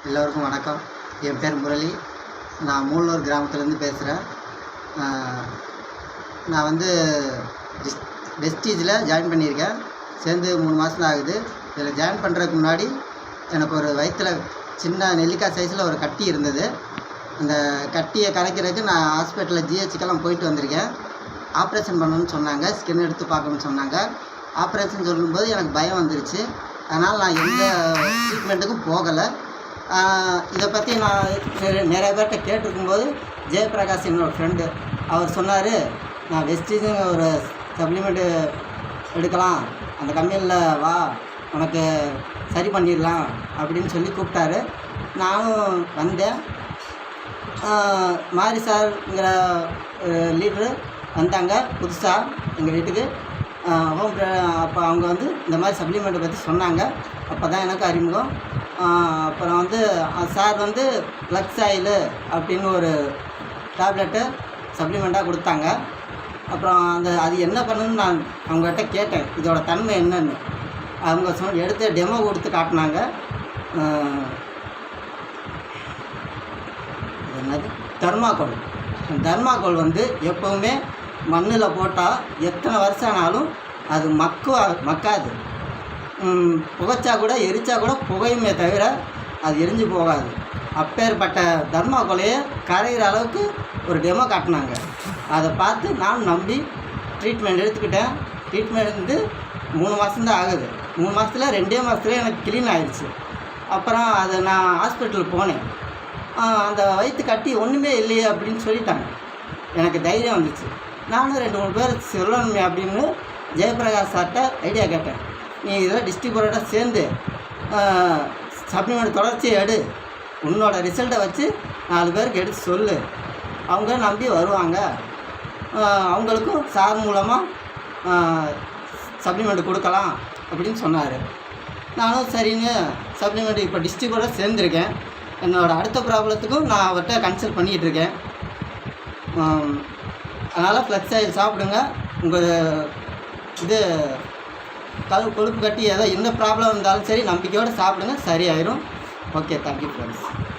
எல்லோருக்கும் வணக்கம். என் பேர் முரளி. நான் மூலனூர் கிராமத்துலேருந்து பேசுகிறேன். நான் வந்து வெஸ்டீஜில் ஜாயின் பண்ணியிருக்கேன். சேர்ந்து 3 மாதம் தான் ஆகுது. இதில் ஜாயின் பண்ணுறதுக்கு முன்னாடி எனக்கு ஒரு வயிற்றில் சின்ன நெல்லிக்காய் சைஸில் ஒரு கட்டி இருந்தது. அந்த கட்டியை கரைக்கிறதுக்கு நான் ஹாஸ்பிட்டலில் ஜிஹெச்சுக்கெல்லாம் போயிட்டு வந்திருக்கேன். ஆப்ரேஷன் பண்ணணும்னு சொன்னாங்க, ஸ்கின் எடுத்து பார்க்கணும்னு சொன்னாங்க. ஆப்ரேஷன் சொல்லும்போது எனக்கு பயம் வந்துருச்சு. அதனால் நான் எந்த ட்ரீட்மெண்ட்டுக்கும் போகலை. இதை பற்றி நான் நிறைய பேர்கிட்ட கேட்டிருக்கும்போது ஜெயபிரகாஷ் என்னோடய ஃப்ரெண்டு அவர் சொன்னார், நான் வெஸ்டீஜுங்க ஒரு சப்ளிமெண்ட்டு எடுக்கலாம், அந்த கம்பெனியில் வா, உனக்கு சரி பண்ணிடலாம் அப்படின்னு சொல்லி கூப்பிட்டாரு. நானும் வந்தேன். மாரி சார்ங்கிற லீட்ரு வந்தாங்க புதுசாக எங்கள் வீட்டுக்கு. அப்போ அவங்க வந்து இந்த மாதிரி சப்ளிமெண்ட்டை பற்றி சொன்னாங்க. அப்போ தான் எனக்கு அறிமுகம். அப்புறம் வந்து சார் வந்து ஃப்ளக்ஸ் ஆயிலு அப்படின்னு ஒரு டேப்லெட்டு சப்ளிமெண்ட்டாக கொடுத்தாங்க. அப்புறம் அது என்ன பண்ணுன்னு நான் அவங்ககிட்ட கேட்டேன், இதோட தன்மை என்னன்னு. அவங்க எடுத்து டெமோ கொடுத்து காட்டினாங்க. என்னது தெர்மாக்கோல். தெர்மாக்கோல் வந்து எப்போவுமே மண்ணில் போட்டால் எத்தனை வருஷம் ஆனாலும் அது மக்காது. புகைச்சா கூட எரிச்சா கூட புகையுமே தவிர அது எரிஞ்சு போகாது. அப்பேற்பட்ட தெர்மாக்கோலையே கரைகிற அளவுக்கு ஒரு டெமோ காட்டினாங்க. அதை பார்த்து நான் நம்பி ட்ரீட்மெண்ட் எடுத்துக்கிட்டேன். ட்ரீட்மெண்ட் வந்து 3 மாதம்தான் ஆகுது. 3 மாதத்துல 2 மாதத்துல எனக்கு க்ளீன் ஆகிடுச்சு. அப்புறம் அதை நான் ஹாஸ்பிட்டலுக்கு போனேன். அந்த வயிற்று கட்டி ஒன்றுமே இல்லையே அப்படின்னு சொல்லிட்டாங்க. எனக்கு தைரியம் வந்துச்சு. நானும் 2-3 பேர் சொல்லணுமே அப்படின்னு ஜெயபிரகாஷ் சார்கிட்ட ஐடியா கேட்டேன். நீ இதெல்லாம் டிஸ்ட்ரிபியூட்டரோட சேர்ந்து சப்ளிமெண்ட் தொடர்ச்சியை எடு, உன்னோட ரிசல்ட்டை வச்சு 4 பேருக்கு எடுத்து சொல்லு, அவங்க நம்பி வருவாங்க, அவங்களுக்கும் சார் மூலமாக சப்ளிமெண்ட் கொடுக்கலாம் அப்படின்னு சொன்னார். நானும் சரின்னு சப்ளிமெண்ட் இப்போ டிஸ்ட்ரிபியூட்டரோட சேர்ந்துருக்கேன். என்னோடய அடுத்த ப்ராப்ளத்துக்கும் நான் அவர்கிட்ட கன்சல்ட் பண்ணிக்கிட்டு இருக்கேன். அதனால் ஃப்ளக்ஸ் ஆயில் சாப்பிடுங்க. உங்கள் இது கொழுப்பு கட்டி ஏதோ எந்த ப்ராப்ளம் இருந்தாலும் சரி நம்பிக்கையோடு சாப்பிடுங்க, சரியாயிரும். Okay, thank you friends.